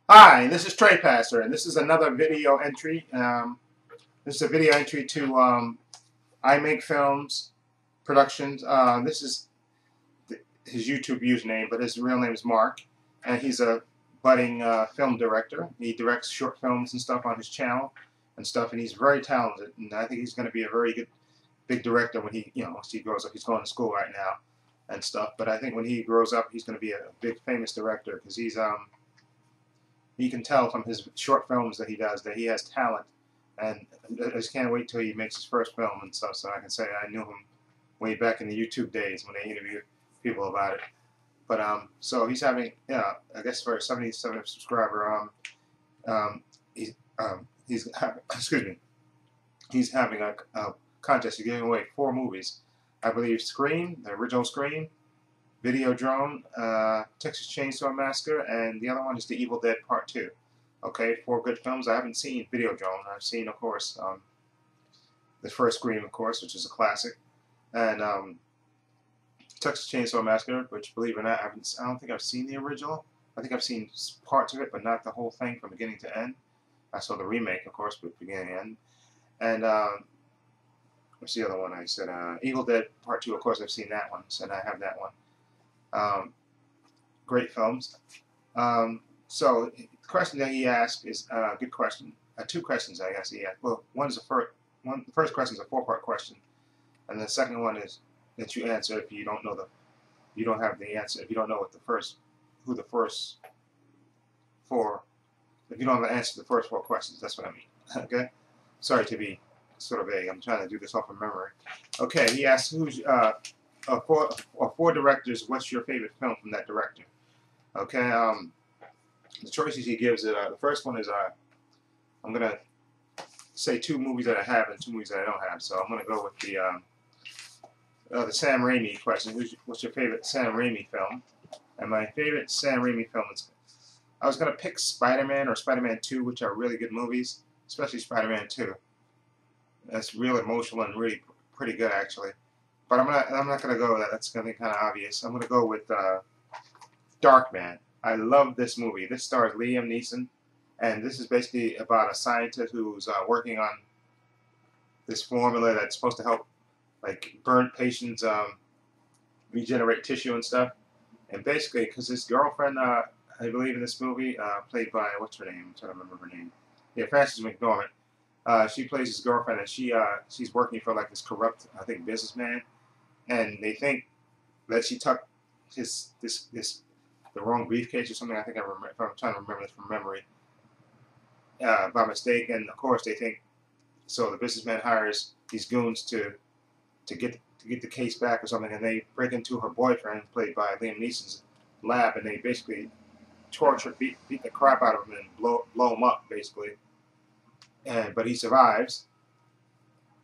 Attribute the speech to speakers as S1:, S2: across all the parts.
S1: Hi, this is Trey Passer, and this is another video entry. This is a video entry to iMakeFilmsProduction's. This is his YouTube username, but his real name is Mark, and he's a budding film director. He directs short films and stuff on his channel and stuff, and he's very talented. And I think he's going to be a very good big director when he, once he grows up. He's going to school right now and stuff, but I think when he grows up, he's going to be a big famous director because he's you can tell from his short films that he does that he has talent, and I just can't wait till he makes his first film and stuff. So I can say I knew him way back in the YouTube days when they interviewed people about it. But so he's having, I guess for a 77 subscriber, he's excuse me, he's having a contest. He's giving away 4 movies, I believe: Scream, the original Scream, Videodrome, Texas Chainsaw Massacre, and the other one is The Evil Dead Part 2. Okay, 4 good films. I haven't seen Videodrome. I've seen, of course, the first Scream, of course, which is a classic, and Texas Chainsaw Massacre, which, believe it or not, I don't think I've seen the original. I think I've seen parts of it, but not the whole thing from beginning to end. I saw the remake, of course, but beginning to end. And what's the other one I said? Evil Dead Part 2, of course, I've seen that one, so I have that one. Great films. So the question that he asked is a good question. 2 questions, I guess he asked. Well, the first question is a 4-part question, and the second one is that you answer if you don't know you don't have the answer, if you don't know what who the first 4, if you don't have the answer to the first 4 questions. That's what I mean. Okay. Sorry to be sort of vague. I'm trying to do this off of memory. Okay. He asked who's 4 directors, what's your favorite film from that director? Okay, the choices he gives it. The first one is I'm gonna say 2 movies that I have and 2 movies that I don't have. So I'm gonna go with the Sam Raimi question. What's your favorite Sam Raimi film? And my favorite Sam Raimi film is, I was gonna pick Spider-Man or Spider-Man 2, which are really good movies, especially Spider-Man 2. That's real emotional and really pretty good, actually. But I'm not gonna go with that. That's gonna be kind of obvious. I'm gonna go with Darkman. I love this movie. This stars Liam Neeson, and this is basically about a scientist who's working on this formula that's supposed to help, like, burnt patients regenerate tissue and stuff. And basically, because his girlfriend, I believe in this movie, played by, what's her name? I'm trying to remember her name. Yeah, Frances McDormand. She plays his girlfriend, and she's working for, like, this corrupt, I think, businessman. And they think that she took the wrong briefcase or something. I think if I'm trying to remember this from memory, by mistake. And of course they think, so the businessman hires these goons to get the case back or something, and they break into her boyfriend, played by Liam Neeson's, lab, and they basically torture, beat the crap out of him and blow him up basically. But he survives.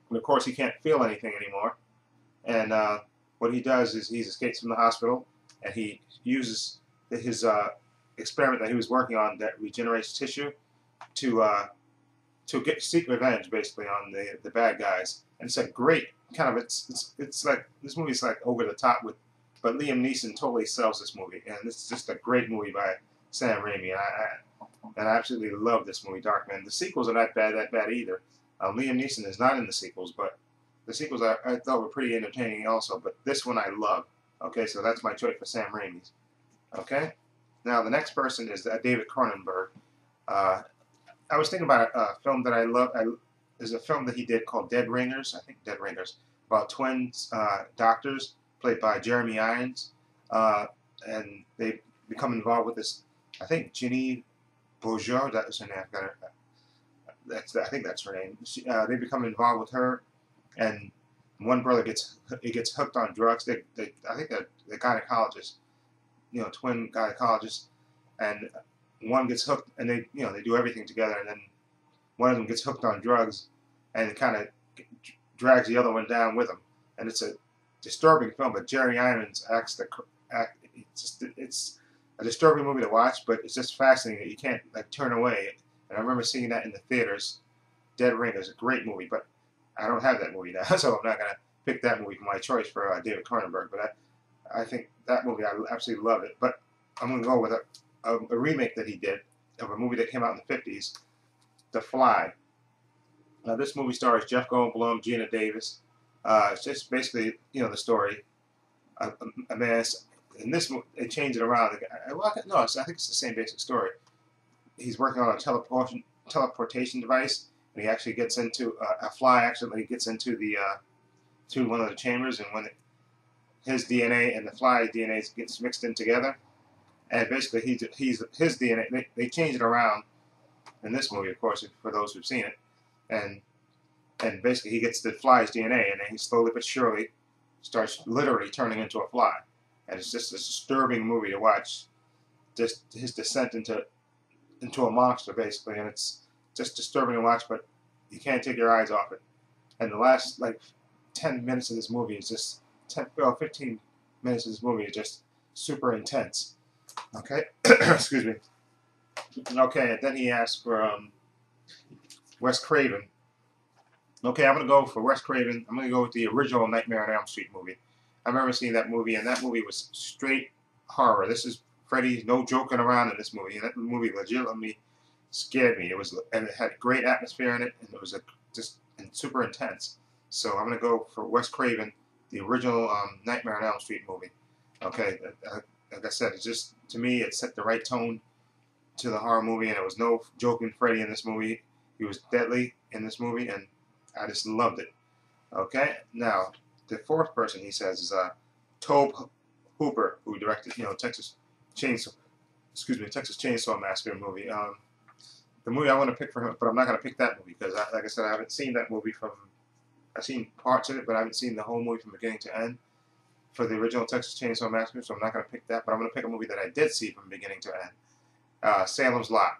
S1: And of course he can't feel anything anymore. And what he does is he escapes from the hospital, and he uses his experiment that he was working on that regenerates tissue to seek revenge, basically, on the bad guys. And it's a great kind of it's like, this movie's like over the top but Liam Neeson totally sells this movie, and this is just a great movie by Sam Raimi. And I absolutely love this movie, Darkman. The sequels are not that bad either. Liam Neeson is not in the sequels, but the sequels I thought were pretty entertaining also, but this one I love. Okay, so that's my choice for Sam Raimi's. Okay, now the next person is David Cronenberg. I was thinking about a film that I love. There's a film that he did called Dead Ringers, I think Dead Ringers, about twins doctors played by Jeremy Irons, and they become involved with this, I think, Ginny Bourgeois, that was her name. I think that's her name. They become involved with her, and one brother gets hooked on drugs. I think they're gynecologists, twin gynecologists, and one gets hooked, and they do everything together, and then one of them gets hooked on drugs, and kind of drags the other one down with him. And it's a disturbing film, but Jeremy Irons it's a disturbing movie to watch, but it's just fascinating that you can't, like, turn away. And I remember seeing that in the theaters. Dead Ringers, a great movie, but I don't have that movie now, so I'm not going to pick that movie for my choice for David Cronenberg. But I think that movie, I absolutely love it. But I'm going to go with a remake that he did. of a movie that came out in the 50s, The Fly. This movie stars Jeff Goldblum, Gina Davis. It's just basically, the story. A man, in this movie, they changed it around. Well, no, I think it's the same basic story. He's working on a teleportation device, and he actually gets into a fly. Actually, gets into the through one of the chambers, and when his DNA and the fly's DNA gets mixed in together, and basically he's his DNA. They change it around in this movie, of course, for those who've seen it, and basically he gets the fly's DNA, and then he slowly but surely starts literally turning into a fly, and it's just a disturbing movie to watch. Just his descent into a monster, basically, and it's just disturbing to watch, but you can't take your eyes off it. And the last, like, 10 minutes of this movie is just 15 minutes of this movie is just super intense. Okay, excuse me. Okay, and then he asked for Wes Craven. Okay, I'm gonna go for Wes Craven. I'm gonna go with the original Nightmare on Elm Street movie. I remember seeing that movie, and that movie was straight horror. This is Freddy, no joking around in this movie. That movie legitimately scared me. And it had great atmosphere in it, and it was just super intense. So I'm gonna go for Wes Craven, the original Nightmare on Elm Street movie. Okay, like I said, it's just, to me, it set the right tone to the horror movie, and it was no joking Freddy in this movie. He was deadly in this movie, and I just loved it. Okay, now the fourth person he says is Tobe Hooper, who directed Texas Chainsaw Massacre movie. The movie I want to pick for him, but I'm not going to pick that movie because, like I said, I haven't seen that movie I've seen parts of it, but I haven't seen the whole movie from beginning to end for the original Texas Chainsaw Massacre, so I'm not going to pick that, but I'm going to pick a movie that I did see from beginning to end. Salem's Lot.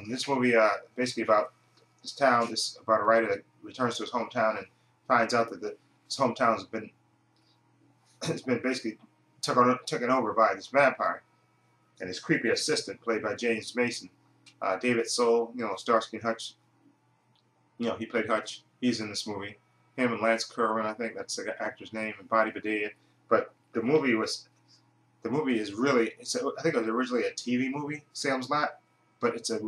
S1: This movie basically about this town, about a writer that returns to his hometown and finds out that his hometown has been basically taken over by this vampire and his creepy assistant, played by James Mason. David Soul, Starsky and Hutch. He played Hutch. He's in this movie. Him and Lance Kerwin, I think that's the actor's name, and Bobby Badilla. But the movie is really, I think it was originally a TV movie, Salem's Lot, but it's a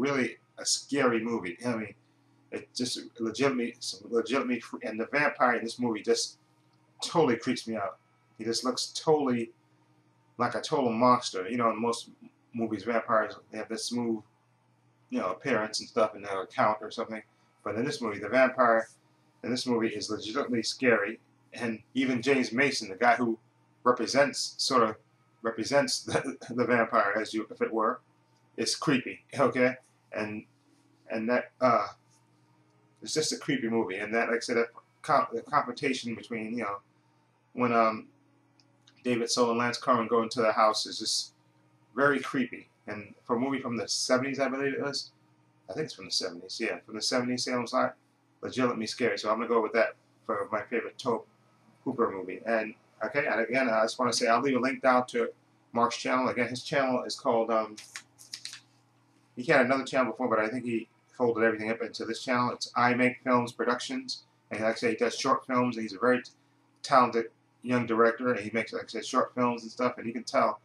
S1: scary movie. I mean, it just legitimately, and the vampire in this movie just totally creeps me out. He just looks totally like a total monster. In most movies, vampires, they have this smooth, appearance and stuff, and they'll count or something. But in this movie, the vampire in this movie is legitimately scary, and even James Mason, the guy who represents the vampire, if it were, is creepy. Okay, and that it's just a creepy movie, and that, like I said, the confrontation between when David Soul and Lance Kerwin go into the house is just very creepy. And for a movie from the 70s, I believe it was. I think it's from the 70s. Yeah, from the 70s, Salem's Lot. Legitimately scary. So I'm going to go with that for my favorite Tobe Hooper movie. And, okay, and again, I just want to say I'll leave a link down to Mark's channel. Again, his channel is called, he had another channel before, but I think he folded everything up into this channel. It's iMakeFilmsProduction's. And like I say, he does short films, and he's a very talented young director, and he makes, like I said, short films and stuff, and you can tell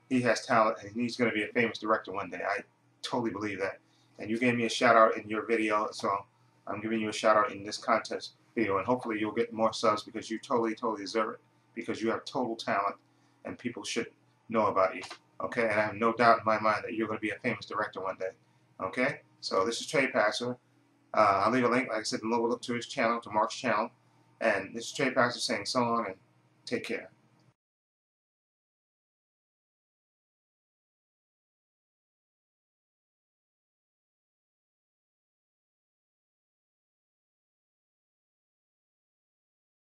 S1: he has talent, and he's going to be a famous director one day. I totally believe that. And you gave me a shout out in your video, so I'm giving you a shout out in this contest video, and hopefully you'll get more subs because you totally deserve it, because you have total talent, and people should know about you. Okay, and I have no doubt in my mind that you're going to be a famous director one day. Okay, so this is Trey Passer. I'll leave a link, like I said, below to his channel, to Mark's channel, and this is Trey Passer saying so long and take care.